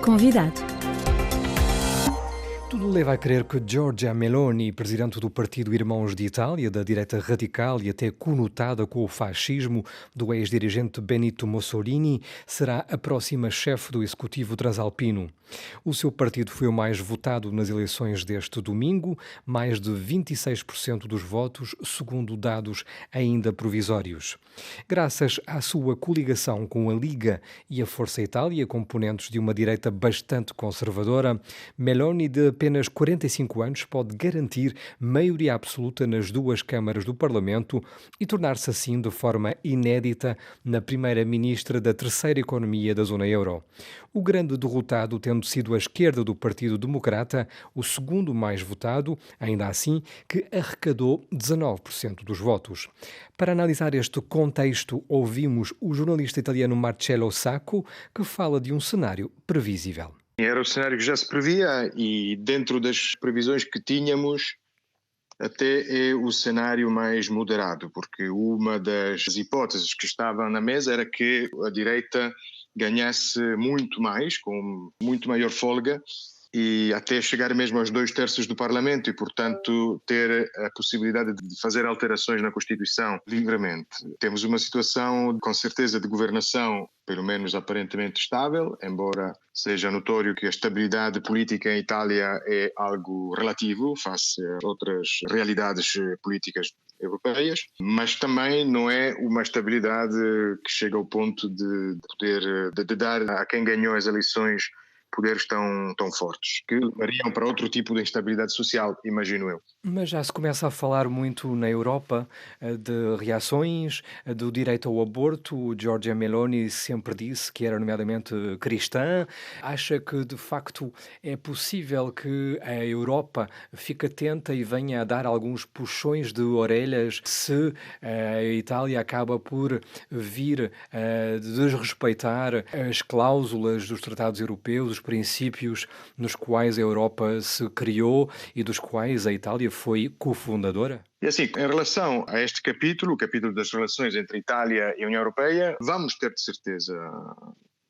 convidado. Tudo leva a crer que Giorgia Meloni, presidente do partido Irmãos de Itália, da direita radical e até conotada com o fascismo do ex-dirigente Benito Mussolini, será a próxima chefe do executivo transalpino. O seu partido foi o mais votado nas eleições deste domingo, mais de 26% dos votos, segundo dados ainda provisórios. Graças à sua coligação com a Liga e a Força Itália, componentes de uma direita bastante conservadora, Meloni, de apenas 45 anos, pode garantir maioria absoluta nas duas câmaras do Parlamento e tornar-se assim de forma inédita na primeira-ministra da terceira economia da zona euro. O grande derrotado tendo sido a esquerda do Partido Democrata, o segundo mais votado, ainda assim, que arrecadou 19% dos votos. Para analisar este contexto, ouvimos o jornalista italiano Marcello Sacco, que fala de um cenário previsível. Era o cenário que já se previa e dentro das previsões que tínhamos até é o cenário mais moderado, porque uma das hipóteses que estava na mesa era que a direita ganhasse muito mais, com muito maior folga, e até chegar mesmo aos 2/3 do Parlamento e, portanto, ter a possibilidade de fazer alterações na Constituição livremente. Temos uma situação, com certeza, de governação, pelo menos aparentemente estável, embora seja notório que a estabilidade política em Itália é algo relativo face a outras realidades políticas europeias, mas também não é uma estabilidade que chega ao ponto de poder de dar a quem ganhou as eleições poderes tão fortes, que levariam para outro tipo de instabilidade social, imagino eu. Mas já se começa a falar muito na Europa de reações, do direito ao aborto. O Giorgia Meloni sempre disse que era nomeadamente cristã. Acha que de facto é possível que a Europa fique atenta e venha a dar alguns puxões de orelhas se a Itália acaba por vir a desrespeitar as cláusulas dos tratados europeus, os princípios nos quais a Europa se criou e dos quais a Itália foi cofundadora? E assim, em relação a este capítulo, o capítulo das relações entre Itália e União Europeia, vamos ter de certeza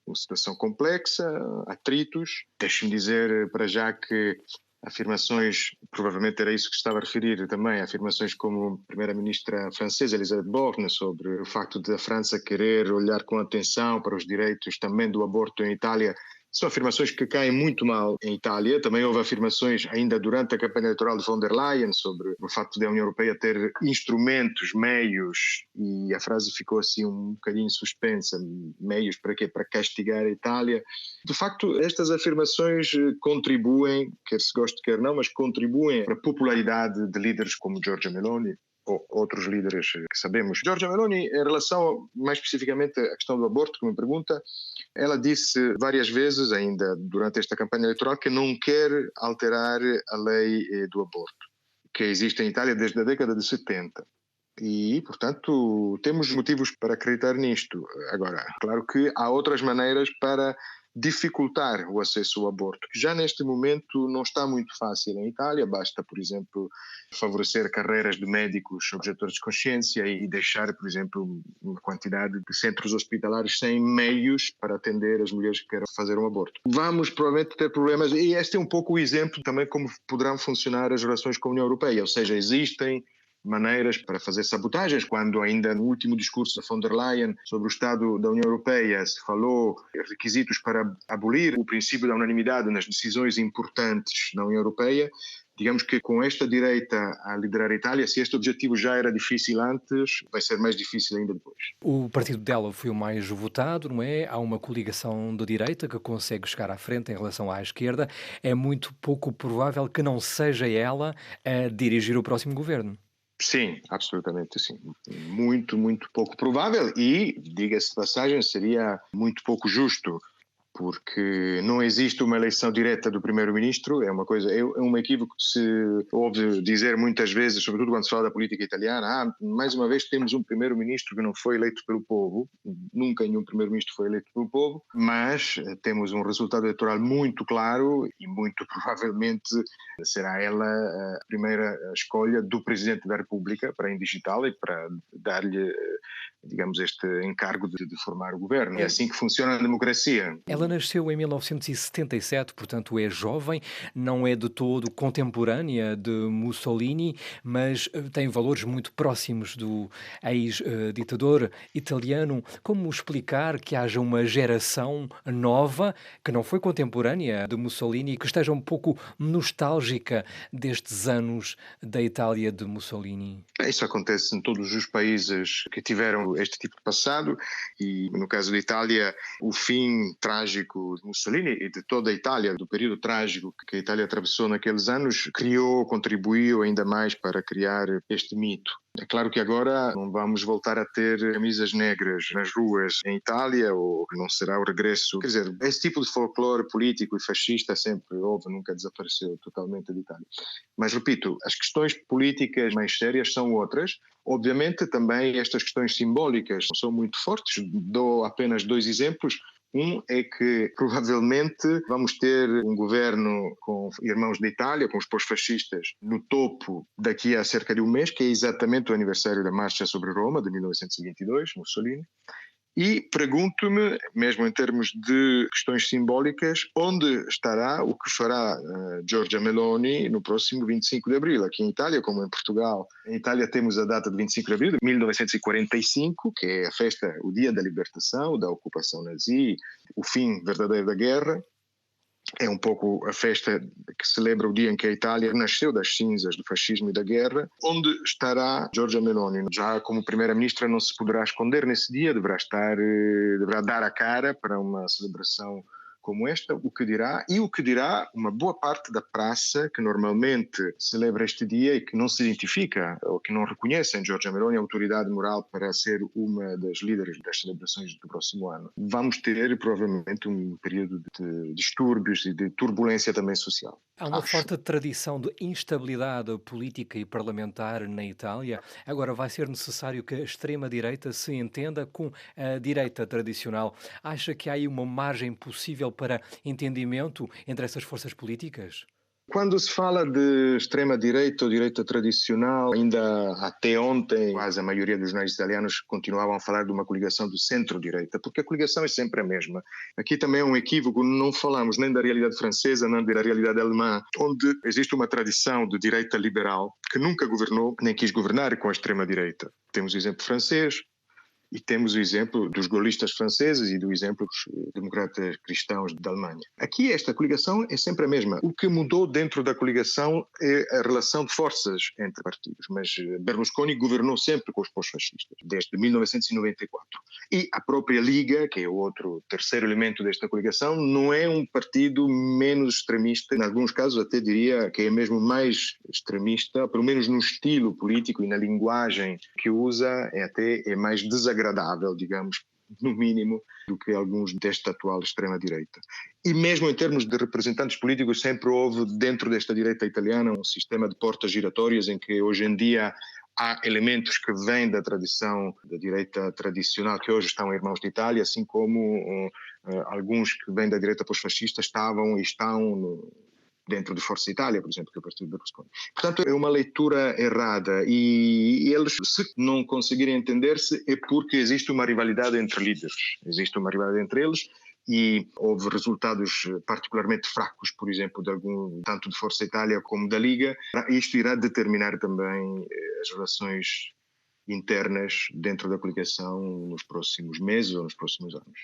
uma situação complexa, atritos. Deixe-me dizer para já que afirmações, provavelmente era isso que estava a referir também, afirmações como a primeira-ministra francesa Elisabeth Borne sobre o facto de a França querer olhar com atenção para os direitos também do aborto em Itália. São afirmações que caem muito mal em Itália. Também houve afirmações ainda durante a campanha eleitoral de von der Leyen sobre o facto da União Europeia ter instrumentos, meios, e a frase ficou assim um bocadinho suspensa, meios para quê? Para castigar a Itália. De facto, estas afirmações contribuem, quer se goste, quer não, mas contribuem para a popularidade de líderes como Giorgia Meloni, ou outros líderes que sabemos. Giorgia Meloni, em relação mais especificamente à questão do aborto, que me pergunta, ela disse várias vezes, ainda durante esta campanha eleitoral, que não quer alterar a lei do aborto, que existe em Itália desde a década de 70. E, portanto, temos motivos para acreditar nisto. Agora, claro que há outras maneiras para dificultar o acesso ao aborto, que já neste momento não está muito fácil em Itália. Basta, por exemplo, favorecer carreiras de médicos objetores de consciência e deixar, por exemplo, uma quantidade de centros hospitalares sem meios para atender as mulheres que querem fazer um aborto. Vamos provavelmente ter problemas, e este é um pouco o exemplo também como poderão funcionar as relações com a União Europeia, ou seja, existem maneiras para fazer sabotagens, quando ainda no último discurso da von der Leyen sobre o Estado da União Europeia se falou requisitos para abolir o princípio da unanimidade nas decisões importantes na União Europeia. Digamos que com esta direita a liderar a Itália, se este objetivo já era difícil antes, vai ser mais difícil ainda depois. O partido dela foi o mais votado, não é? Há uma coligação de direita que consegue chegar à frente em relação à esquerda. É muito pouco provável que não seja ela a dirigir o próximo governo. Sim, absolutamente sim. Muito pouco provável e, diga-se de passagem, seria muito pouco justo, porque não existe uma eleição direta do primeiro-ministro. É uma coisa, é um equívoco que se ouve dizer muitas vezes, sobretudo quando se fala da política italiana. Mais uma vez temos um primeiro-ministro que não foi eleito pelo povo. Nunca nenhum primeiro-ministro foi eleito pelo povo, mas temos um resultado eleitoral muito claro e muito provavelmente será ela a primeira escolha do Presidente da República para indigitá-la e para dar-lhe digamos, este encargo de formar o governo. É assim que funciona a democracia. Ela nasceu em 1977, portanto é jovem, não é de todo contemporânea de Mussolini, mas tem valores muito próximos do ex-ditador italiano. Como explicar que haja uma geração nova que não foi contemporânea de Mussolini, que esteja um pouco nostálgica destes anos da Itália de Mussolini? Isso acontece em todos os países que tiveram este tipo de passado e, no caso da Itália, o fim trágico de Mussolini e de toda a Itália, do período trágico que a Itália atravessou naqueles anos, contribuiu ainda mais para criar este mito. É claro que agora não vamos voltar a ter camisas negras nas ruas em Itália, ou não será o regresso. Quer dizer, esse tipo de folclore político e fascista sempre houve, nunca desapareceu totalmente da Itália. Mas, repito, as questões políticas mais sérias são outras. Obviamente, também estas questões simbólicas são muito fortes. Dou apenas dois exemplos. Um é que provavelmente vamos ter um governo com irmãos da Itália, com os pós-fascistas, no topo daqui a cerca de um mês, que é exatamente o aniversário da Marcha sobre Roma, de 1922, Mussolini. E pergunto-me, mesmo em termos de questões simbólicas, onde estará o que fará Giorgia Meloni no próximo 25 de abril, aqui em Itália, como em Portugal. Em Itália temos a data de 25 de abril de 1945, que é a festa, o dia da libertação, da ocupação nazi, o fim verdadeiro da guerra. É um pouco a festa que celebra o dia em que a Itália nasceu das cinzas do fascismo e da guerra. Onde estará Giorgia Meloni? Já como primeira-ministra não se poderá esconder nesse dia, deverá dar a cara para uma celebração como esta, o que dirá uma boa parte da praça que normalmente celebra este dia e que não se identifica ou que não reconhece em Giorgia Meloni a autoridade moral para ser uma das líderes das celebrações do próximo ano. Vamos ter provavelmente um período de distúrbios e de turbulência também social. Há uma Acho. forte tradição de instabilidade política e parlamentar na Itália. Agora vai ser necessário que a extrema-direita se entenda com a direita tradicional. Acha que há aí uma margem possível para entendimento entre essas forças políticas? Quando se fala de extrema-direita ou direita tradicional, ainda até ontem, quase a maioria dos jornais italianos continuavam a falar de uma coligação do centro-direita, porque a coligação é sempre a mesma. Aqui também é um equívoco, não falamos nem da realidade francesa, nem da realidade alemã, onde existe uma tradição de direita liberal que nunca governou, nem quis governar com a extrema-direita. Temos o exemplo francês, e temos o exemplo dos gaullistas franceses e do exemplo dos democratas cristãos da Alemanha. Aqui esta coligação é sempre a mesma. O que mudou dentro da coligação é a relação de forças entre partidos, mas Berlusconi governou sempre com os pós-fascistas, desde 1994. E a própria Liga, que é o outro terceiro elemento desta coligação, não é um partido menos extremista, em alguns casos até diria que é mesmo mais extremista, pelo menos no estilo político e na linguagem que usa, é mais desagradável, digamos, no mínimo, do que alguns desta atual extrema-direita. E mesmo em termos de representantes políticos, sempre houve dentro desta direita italiana um sistema de portas giratórias em que hoje em dia há elementos que vêm da tradição da direita tradicional, que hoje estão irmãos de Itália, assim como alguns que vêm da direita pós-fascista estavam e estão dentro de Força Itália, por exemplo, que é o partido de Berlusconi. Portanto, é uma leitura errada e eles, se não conseguirem entender-se, é porque existe uma rivalidade entre líderes, existe uma rivalidade entre eles e houve resultados particularmente fracos, por exemplo, tanto de Força Itália como da Liga. Isto irá determinar também as relações internas dentro da coligação nos próximos meses ou nos próximos anos.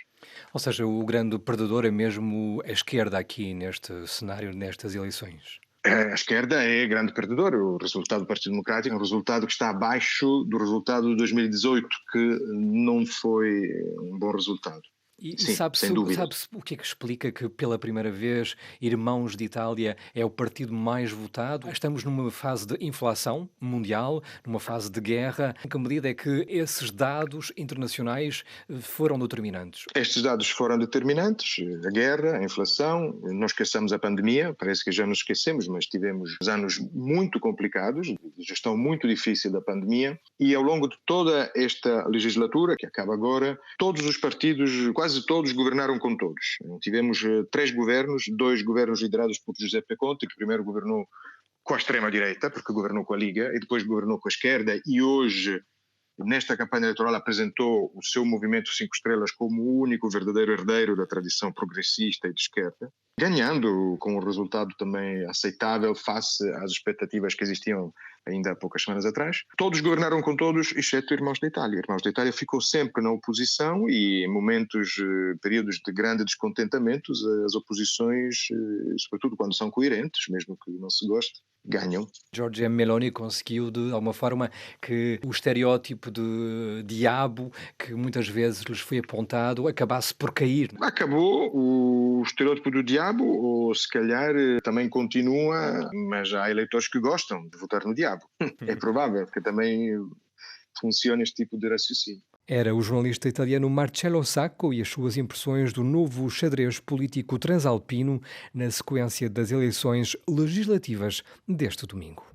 Ou seja, o grande perdedor é mesmo a esquerda aqui neste cenário, nestas eleições. A esquerda é grande perdedora. O resultado do Partido Democrático é um resultado que está abaixo do resultado de 2018, que não foi um bom resultado. E Sim, sabe-se sem dúvida. sabe-se o que é que explica que pela primeira vez Irmãos de Itália é o partido mais votado? Estamos numa fase de inflação mundial, numa fase de guerra. Em que medida é que esses dados internacionais foram determinantes? Estes dados foram determinantes, a guerra, a inflação, não esqueçamos a pandemia, parece que já nos esquecemos, mas tivemos anos muito complicados, de gestão muito difícil da pandemia, e ao longo de toda esta legislatura, que acaba agora, todos os partidos, quase todos, governaram com todos. Tivemos 3 governos, 2 governos liderados por Giuseppe Conte, que primeiro governou com a extrema-direita, porque governou com a Liga, e depois governou com a esquerda, e hoje nesta campanha eleitoral apresentou o seu movimento Cinco Estrelas como o único verdadeiro herdeiro da tradição progressista e de esquerda, ganhando com um resultado também aceitável face às expectativas que existiam ainda há poucas semanas atrás. Todos governaram com todos, exceto Irmãos da Itália. Irmãos da Itália ficou sempre na oposição e em momentos, períodos de grande descontentamento, as oposições, sobretudo quando são coerentes, mesmo que não se goste, ganham. Giorgia Meloni conseguiu, de alguma forma, que o estereótipo de diabo que muitas vezes lhes foi apontado acabasse por cair. Acabou o estereótipo do diabo, ou se calhar também continua, mas há eleitores que gostam de votar no diabo. É provável que também funcione este tipo de raciocínio. Era o jornalista italiano Marcello Sacco e as suas impressões do novo xadrez político transalpino na sequência das eleições legislativas deste domingo.